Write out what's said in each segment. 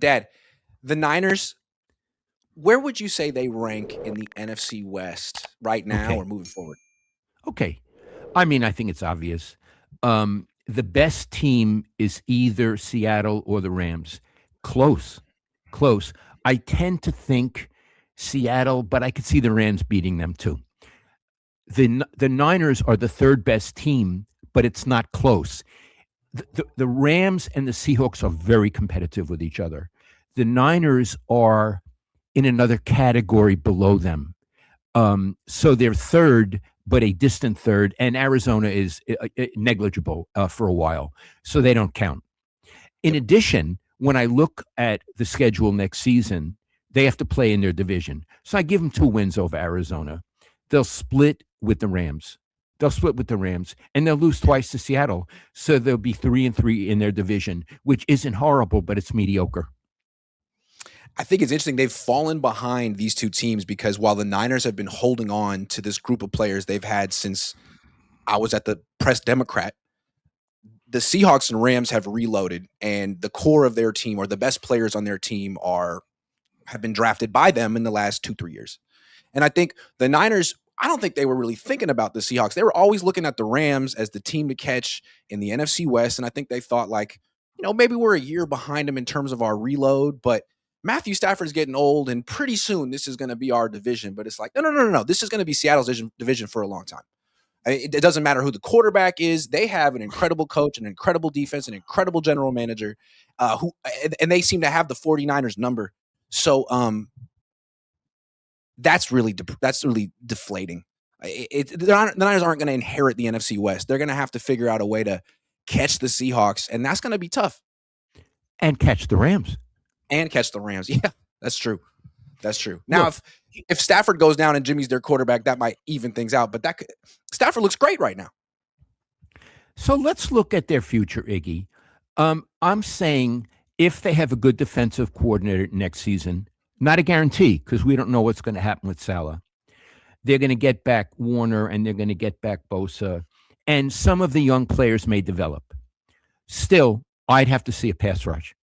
Dad, the Niners, where would you say they rank in the NFC West right now or Okay. moving forward? Okay. I mean, I think it's obvious. The best team is either Seattle or the Rams. Close, close. I tend to think Seattle, but I could see the Rams beating them too. The Niners are the third best team, but it's not close. The Rams and the Seahawks are very competitive with each other. The Niners are in another category below them. So they're third, but a distant third, and Arizona is negligible for a while, so they don't count. In Yep. addition, when I look at the schedule next season, they have to play in their division. So I give them 2 wins over Arizona. They'll split with the Rams. And they'll lose twice to Seattle. So they'll be 3-3 in their division, which isn't horrible, but it's mediocre. I think it's interesting. They've fallen behind these two teams because while the Niners have been holding on to this group of players they've had since I was at the Press Democrat, the Seahawks and Rams have reloaded, and the core of their team or the best players on their team have been drafted by them in the last 2-3 years. And I think the Niners, I don't think they were really thinking about the Seahawks. They were always looking at the Rams as the team to catch in the NFC West. And I think they thought maybe we're a year behind them in terms of our reload, but Matthew Stafford's getting old and pretty soon this is going to be our division. But it's like, no. This is going to be Seattle's division for a long time. It doesn't matter who the quarterback is. They have an incredible coach, an incredible defense, an incredible general manager and they seem to have the 49ers number. So that's really deflating. The Niners aren't going to inherit the NFC West. They're going to have to figure out a way to catch the Seahawks, and that's going to be tough. And catch the Rams. Yeah, that's true. Now, if Stafford goes down and Jimmy's their quarterback, that might even things out. But Stafford looks great right now. So let's look at their future, Iggy. I'm saying if they have a good defensive coordinator next season, not a guarantee because we don't know what's going to happen with Salah. They're going to get back Warner and they're going to get back Bosa, and some of the young players may develop. Still, I'd have to see a pass rush.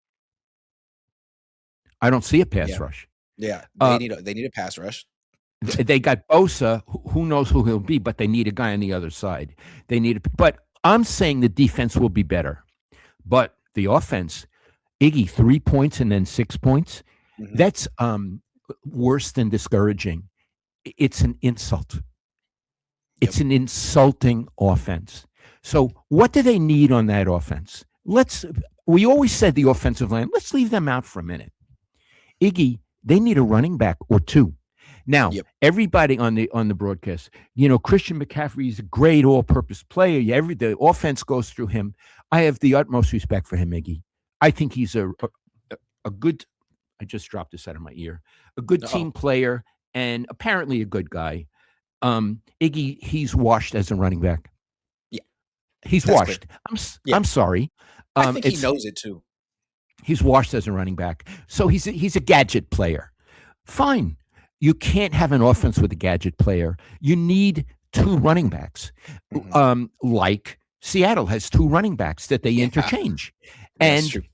I don't see a pass rush. Yeah, they need a pass rush. They got Bosa. Who knows who he'll be, but they need a guy on the other side. But I'm saying the defense will be better. But the offense, Iggy, 3 points and then 6 points, that's worse than discouraging. It's an insult. It's an insulting offense. So what do they need on that offense? We always said the offensive line, let's leave them out for a minute. Iggy, they need a running back or two. Now, everybody on the broadcast, Christian McCaffrey is a great all-purpose player. The offense goes through him. I have the utmost respect for him, Iggy. I think he's a good, I just dropped this out of my ear, a good team player and apparently a good guy. Iggy, he's washed as a running back. Yeah. He's washed. I'm sorry. I think he knows it too. He's washed as a running back. So he's a gadget player. Fine. You can't have an offense with a gadget player. You need 2 running backs. Like Seattle has 2 running backs that they interchange. And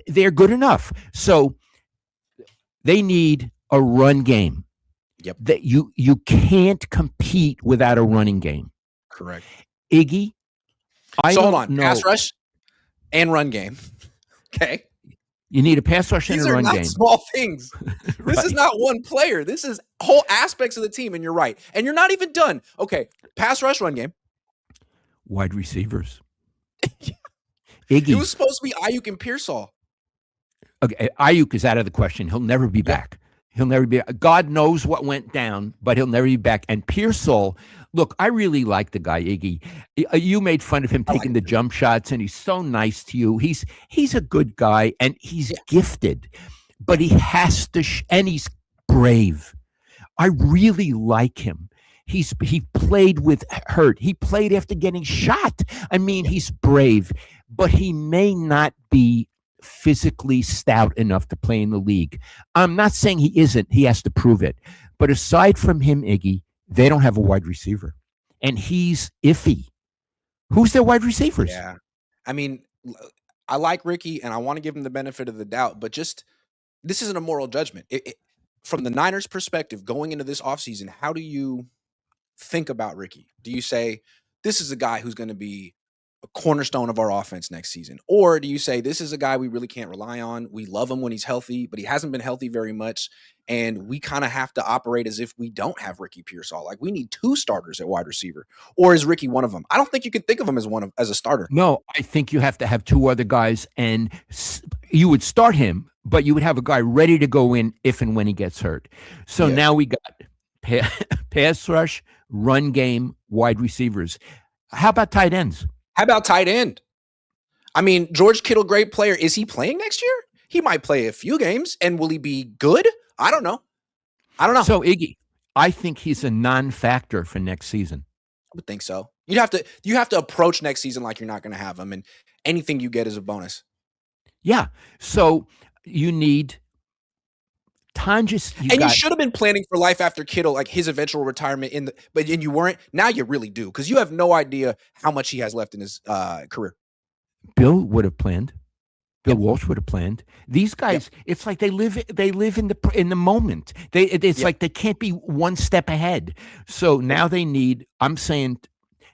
they're good enough. So they need a run game. Yep. That you can't compete without a running game. Correct. Iggy, hold on. Pass rush and run game. Okay. You need a pass rush and a run game. These are not small things. Right. This is not one player. This is whole aspects of the team, and you're right. And you're not even done. Okay, pass rush, run game. Wide receivers. Iggy. It was supposed to be Ayuk and Pearsall. Okay, Ayuk is out of the question. He'll never be back. He'll never be. God knows what went down, but he'll never be back. And Pearsall, look, I really like the guy, Iggy. You made fun of him taking the jump shots, and he's so nice to you. He's a good guy, and he's gifted, but he has to, and he's brave. I really like him. He played with hurt. He played after getting shot. I mean, he's brave, but he may not be physically stout enough to play in the league. I'm not saying he isn't. He has to prove it. But aside from him, Iggy, they don't have a wide receiver. And he's iffy. Who's their wide receivers? Yeah. I mean, I like Ricky, and I want to give him the benefit of the doubt, but just this isn't a moral judgment. From the Niners' perspective, going into this offseason, how do you think about Ricky? Do you say, this is a guy who's going to be a cornerstone of our offense next season? Or do you say, this is a guy we really can't rely on? We love him when he's healthy, but he hasn't been healthy very much. And we kind of have to operate as if we don't have Ricky Pearsall. Like, we need two starters at wide receiver. Or is Ricky one of them? I don't think you can think of him as a starter. No, I think you have to have two other guys, and you would start him, but you would have a guy ready to go in if and when he gets hurt. So now we got pass rush, run game, wide receivers. How about tight ends? How about tight end? I mean, George Kittle, great player. Is he playing next year? He might play a few games. And will he be good? I don't know. So, Iggy, I think he's a non-factor for next season. I would think so. You have to approach next season like you're not going to have him, and anything you get is a bonus. Yeah. So you need Tonjes. You should have been planning for life after Kittle, like his eventual retirement but you weren't. Now you really do, because you have no idea how much he has left in his career. Bill would have planned. Bill Walsh would have planned. These guys, it's like they live in the moment. It's like they can't be one step ahead. So now they need. I'm saying,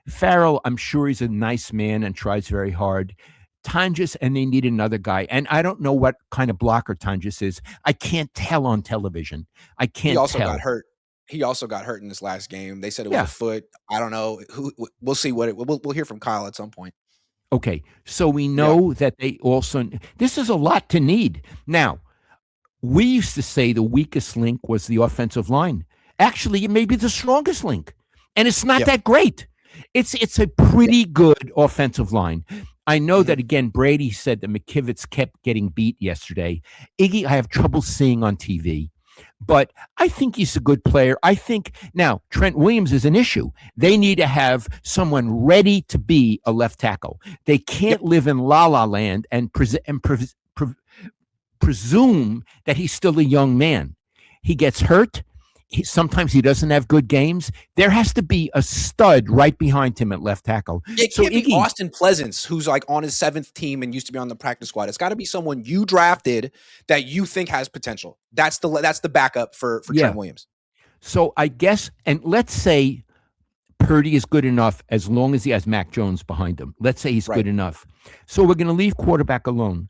Farrell, I'm sure he's a nice man and tries very hard. Tonjes, and they need another guy. And I don't know what kind of blocker Tonjes is. I can't tell on television. I can't. He also got hurt. He also got hurt in this last game. They said it was a foot. I don't know. We'll see we'll hear from Kyle at some point. Okay, so we know that they also. This is a lot to need. Now, we used to say the weakest link was the offensive line. Actually, it may be the strongest link, and it's not that great. It's a pretty good offensive line. I know that, again, Brady said that McKivitz kept getting beat yesterday. Iggy, I have trouble seeing on TV, but I think he's a good player. I think now Trent Williams is an issue. They need to have someone ready to be a left tackle. They can't live in la-la land and presume that he's still a young man. He gets hurt. Sometimes he doesn't have good games. There has to be a stud right behind him at left tackle. It can't be Austin Pleasance, who's like on his 7th team and used to be on the practice squad. It's got to be someone you drafted that you think has potential. That's the backup for Trent Williams. So I guess, and let's say Purdy is good enough as long as he has Mac Jones behind him. Let's say he's good enough. So we're going to leave quarterback alone.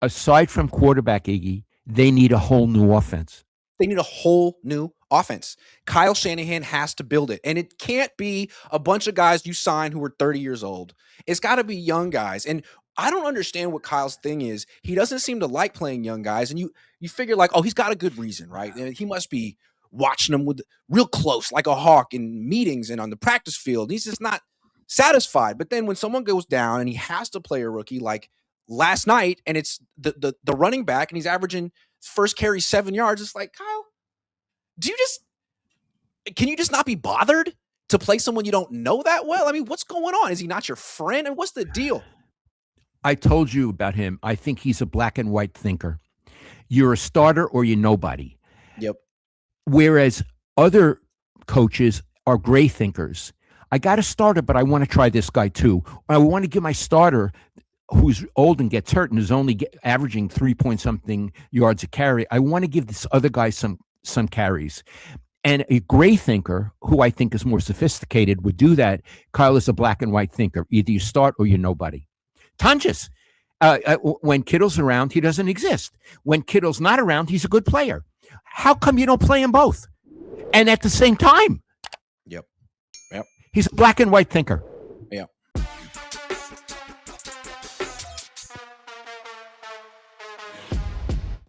Aside from quarterback, Iggy, they need a whole new offense. They need a whole new offense. Kyle Shanahan has to build it. And it can't be a bunch of guys you sign who are 30 years old. It's got to be young guys. And I don't understand what Kyle's thing is. He doesn't seem to like playing young guys. And you figure like, oh, he's got a good reason, right? And he must be watching them with real close, like a hawk in meetings and on the practice field. He's just not satisfied. But then when someone goes down and he has to play a rookie like last night, and it's the running back and he's averaging first carry 7 yards, it's like, Kyle, can you just not be bothered to play someone you don't know that well? I mean, what's going on? Is he not your friend? And what's the deal? I told you about him. I think he's a black and white thinker. You're a starter or you're nobody. Yep. Whereas other coaches are gray thinkers. I got a starter, but I want to try this guy too. I want to give my starter, who's old and gets hurt and is only averaging 3-point-something yards a carry, I want to give this other guy some carries. And a gray thinker, who I think is more sophisticated, would do that. Kyle is a black and white thinker. Either you start or you're nobody. Tonjes, when Kittle's around, he doesn't exist. When Kittle's not around, he's a good player. How come you don't play them both? And at the same time? Yep. He's a black and white thinker.